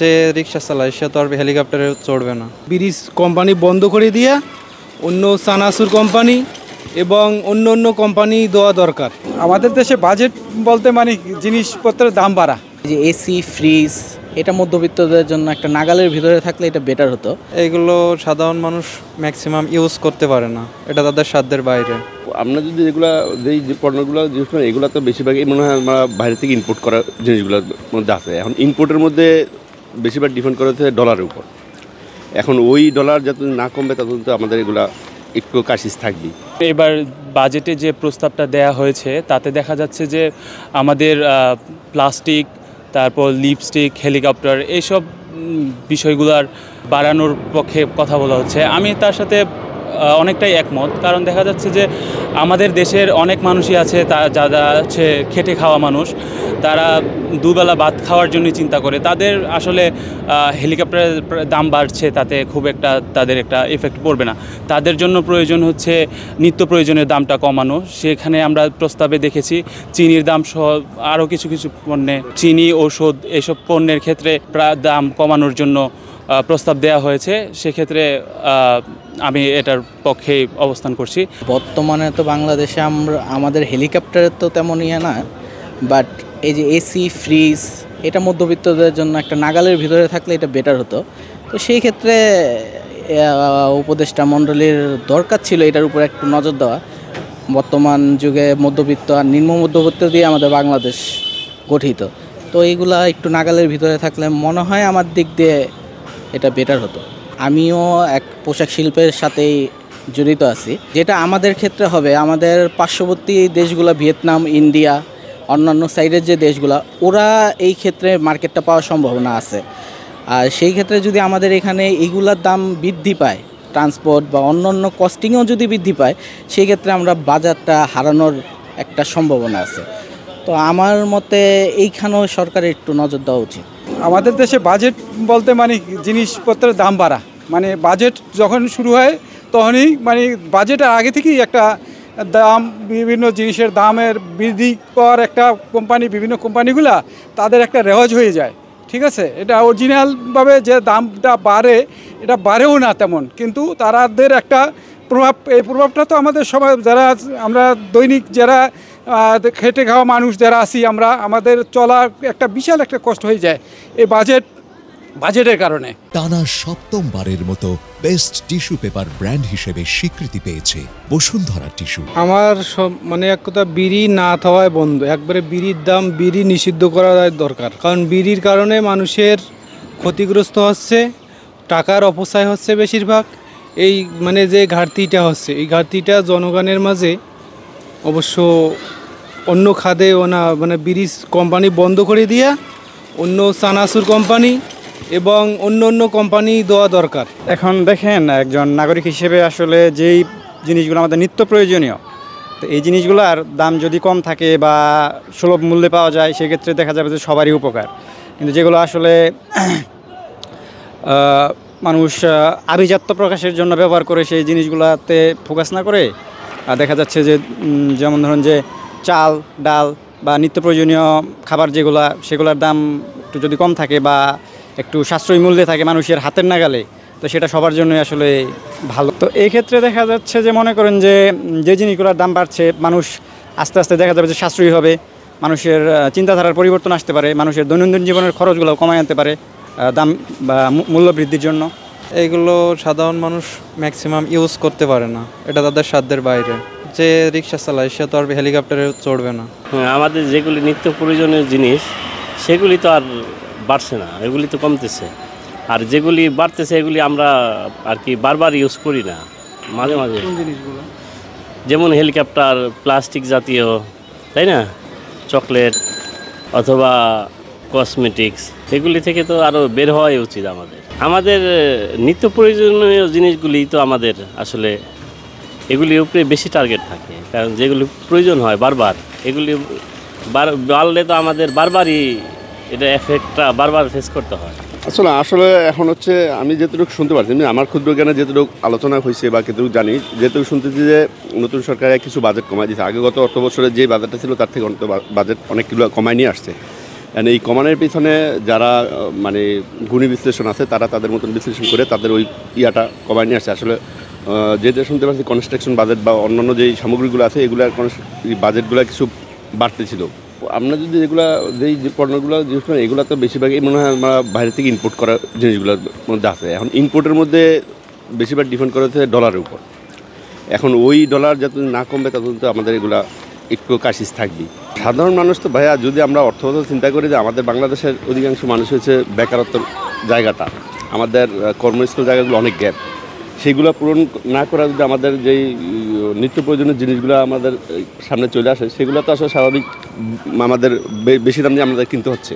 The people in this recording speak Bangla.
যে রিক্সা চালায় সে তো আর হেলিকপ্টারে চড়বে না। ব্রিজ কোম্পানি বন্ধ করে দিয়ে অন্য সানাসুর কোম্পানি এবং অন্য অন্য কোম্পানি দেওয়া দরকার। আমাদের দেশে বাজেট বলতে মানে জিনিসপত্রের দাম বাড়া, যে এসি ফ্রিজ এটা মধ্যবিত্তদের জন্য একটা নাগালের ভিতরে থাকলে এটা বেটার হতো। এইগুলো সাধারণ মানুষ ম্যাক্সিমাম ইউজ করতে পারে না, এটা তাদের সাধ্যের বাইরে। আমরা যদি যেগুলো যে পণ্যগুলো জিনিস এগুলো তো বেশিরভাগই মনে হয় আমরা বাইরে থেকে ইম্পোর্ট করা জিনিসগুলোর মধ্যে আছে। এখন ইম্পোর্টের মধ্যে বেশিরভাগ ডিপেন্ড করা হচ্ছে ডলারের উপর। এখন ওই ডলার যতদিন না কমবে ততদিন তো আমাদের এগুলা একটু কাশিস থাকবে। এবার বাজেটে যে প্রস্তাবটা দেয়া হয়েছে তাতে দেখা যাচ্ছে যে আমাদের প্লাস্টিক, তারপর লিপস্টিক, হেলিকপ্টার এইসব বিষয়গুলোর বাড়ানোর পক্ষে কথা বলা হচ্ছে। আমি তার সাথে অনেকটাই একমত, কারণ দেখা যাচ্ছে যে আমাদের দেশের অনেক মানুষই আছে যারা হচ্ছে খেটে খাওয়া মানুষ, তারা দুবেলা ভাত খাওয়ার জন্য চিন্তা করে। তাদের আসলে হেলিকপ্টারের দাম বাড়ছে তাতে খুব একটা তাদের একটা এফেক্ট পড়বে না। তাদের জন্য প্রয়োজন হচ্ছে নিত্য প্রয়োজনের দামটা কমানো। সেখানে আমরা প্রস্তাবে দেখেছি চিনির দাম সহ আরও কিছু কিছু পণ্যে, চিনি, ঔষধ এসব পণ্যের ক্ষেত্রে দাম কমানোর জন্য প্রস্তাব দেওয়া হয়েছে। সেক্ষেত্রে আমি এটার পক্ষেই অবস্থান করছি। বর্তমানে তো বাংলাদেশে আমাদের হেলিকপ্টারের তো তেমন ইয়ে না, বাট এই যে এসি ফ্রিজ এটা মধ্যবিত্তদের জন্য একটা নাগালের ভিতরে থাকলে এটা বেটার হতো। তো সেই ক্ষেত্রে উপদেষ্টা মণ্ডলীর দরকার ছিল এটার উপর একটু নজর দেওয়া। বর্তমান যুগে মধ্যবিত্ত আর নিম্ন মধ্যবিত্ত দিয়ে আমাদের বাংলাদেশ গঠিত, তো এইগুলা একটু নাগালের ভিতরে থাকলে মনে হয় আমার দিক দিয়ে এটা বেটার হতো। আমিও এক পোশাক শিল্পের সাথেই জড়িত আছি, যেটা আমাদের ক্ষেত্রে হবে আমাদের পার্শ্ববর্তী দেশগুলো ভিয়েতনাম, ইন্ডিয়া, অন্যান্য সাইডের যে দেশগুলো, ওরা এই ক্ষেত্রে মার্কেটটা পাওয়ার সম্ভাবনা আছে। আর সেই ক্ষেত্রে যদি আমাদের এখানে এইগুলার দাম বৃদ্ধি পায়, ট্রান্সপোর্ট বা অন্যান্য কস্টিংও যদি বৃদ্ধি পায়, সেই ক্ষেত্রে আমরা বাজারটা হারানোর একটা সম্ভাবনা আছে। তো আমার মতে এইখানেও সরকারের একটু নজর দেওয়া উচিত। আমাদের দেশে বাজেট বলতে মানে জিনিসপত্রের দাম বাড়া, মানে বাজেট যখন শুরু হয় তখনই মানে বাজেটের আগে থেকেই একটা দাম, বিভিন্ন জিনিসের দামের বৃদ্ধি কর একটা কোম্পানি, বিভিন্ন কোম্পানিগুলা তাদের একটা রেওয়াজ হয়ে যায়। ঠিক আছে, এটা অরিজিনালভাবে যে দামটা বাড়ে এটা বাড়েও না তেমন, কিন্তু তাদের একটা প্রভাব, এই প্রভাবটা তো আমাদের সবাই যারা আমরা দৈনিক যারা খেটে খাওয়া মানুষ যারা আছি আমরা, আমাদের চলা একটা বিশাল একটা কষ্ট হয়ে যায় এই বাজেটের কারণে। টানা সপ্তমবারের মতো বেস্ট টিস্যু পেপার ব্র্যান্ড হিসেবে স্বীকৃতি পেয়েছে বসুন্ধরা টিস্যু। আমার সব মানে এক কথা বিড়ি না খাওয়ায় বন্ধ, একবারে বিড়ির দাম, বিড়ি নিষিদ্ধ করা দরকার। কারণ বিড়ির কারণে মানুষের ক্ষতিগ্রস্ত হচ্ছে, টাকার অপচয় হচ্ছে বেশিরভাগ। এই মানে যে ঘাটতিটা হচ্ছে, এই ঘাটতিটা জনগণের মাঝে অবশ্য অন্য খাদেও না, মানে ব্রিজ কোম্পানি বন্ধ করে দিয়ে অন্য সানাসুর কোম্পানি এবং অন্য অন্য কোম্পানি দেওয়া দরকার। এখন দেখেন, একজন নাগরিক হিসেবে আসলে যেই জিনিসগুলো আমাদের নিত্য প্রয়োজনীয়, তো এই জিনিসগুলোর দাম যদি কম থাকে বা সুলভ মূল্যে পাওয়া যায়, সেক্ষেত্রে দেখা যাবে যে সবারই উপকার। কিন্তু যেগুলো আসলে মানুষ আভিজাত্য প্রকাশের জন্য ব্যবহার করে, সেই জিনিসগুলোতে ফোকাস না করে দেখা যাচ্ছে যে যেমন ধরুন যে চাল, ডাল বা নিত্য প্রয়োজনীয় খাবার যেগুলো, সেগুলোর দাম একটু যদি কম থাকে বা একটু সাশ্রয়ী মূল্যে থাকে মানুষের হাতের নাগালে, তো সেটা সবার জন্যই আসলে ভালো। তো এই ক্ষেত্রে দেখা যাচ্ছে যে মনে করেন যে যে জিনিসগুলোর দাম বাড়ছে, মানুষ আস্তে আস্তে দেখা যাবে যে সাশ্রয়ী হবে, মানুষের চিন্তাধারার পরিবর্তন আসতে পারে, মানুষের দৈনন্দিন জীবনের খরচগুলো কমায় আনতে পারে দাম বা মূল্য বৃদ্ধির জন্য। এইগুলো সাধারণ মানুষ ম্যাক্সিমাম ইউজ করতে পারে না, এটা তাদের সাধ্যের বাইরে। যে রিক্সা চালায় সে তো আর হেলিকপ্টারে চড়বে না। আমাদের যেগুলি নিত্য প্রয়োজনীয় জিনিস সেগুলি তো আর বাড়ছে না, এগুলি তো কমতেছে। আর যেগুলি বাড়তেছে এগুলি আমরা আর কি বারবার ইউজ করি না, মাঝে মাঝে। যেমন হেলিকপ্টার, প্লাস্টিক জাতীয়, তাই না, চকলেট অথবা কসমেটিক্স, এগুলি থেকে তো আরও বের হওয়াই উচিত। আমাদের নিত্য প্রয়োজনীয় জিনিসগুলি তো আমাদের আসলে এগুলির উপরে বেশি টার্গেট থাকে, কারণ যেগুলি প্রয়োজন হয় বারবার, এগুলি বাড়লে তো আমাদের বারবারই এটা এফেক্টটা বারবার ফেস করতে হয়। আসলে এখন হচ্ছে আমি যেটুকু শুনতে পারছি, আমার ক্ষুদ্র জ্ঞানে যেটুকু আলোচনা হয়েছে বা যেটুকু জানি, যেটুকু শুনতেছি যে নতুন সরকার কিছু বাজেট কমাই দিয়েছে। আগে গত অর্থ বছরে যে বাজেটটা ছিল তার থেকে বাজেট অনেকগুলো কমায় নিয়ে আসছে। এই কমানোর পিছনে যারা মানে গুণী বিশ্লেষণ আছে তারা তাদের মতন বিশ্লেষণ করে তাদের ওই ইয়াটা কমায় নিয়ে আসছে। আসলে যেটা শুনতে পাচ্ছি কনস্ট্রাকশন বাজেট বা অন্যান্য যেই সামগ্রীগুলো আছে এগুলোর বাজেটগুলো কিছু বাড়তে ছিল। আমরা যদি যেই পণ্যগুলো জিনিস করি এগুলো তো বেশিরভাগই মনে হয় আমরা বাইরে থেকে ইম্পোর্ট করা জিনিসগুলোর মধ্যে আছে। এখন ইম্পোর্টের মধ্যে বেশিরভাগ ডিপেন্ড করা হচ্ছে ডলারের উপর। এখন ওই ডলার যতদিন না কমবে ততদিন তো আমাদের এগুলা একটু কাশিস থাকবেই। সাধারণ মানুষ তো ভাইয়া যদি আমরা অর্থগত চিন্তা করি যে আমাদের বাংলাদেশের অধিকাংশ মানুষ হচ্ছে বেকারত্বের জায়গাটা, আমাদের কর্মস্থল জায়গাগুলো অনেক গ্যাপ, সেগুলো পূরণ না করা যদি আমাদের যেই নিত্য প্রয়োজনীয় জিনিসগুলো আমাদের সামনে চলে আসে সেগুলো তো আসলে স্বাভাবিক আমাদের বেশি দাম দিয়ে আমাদের কিনতে হচ্ছে।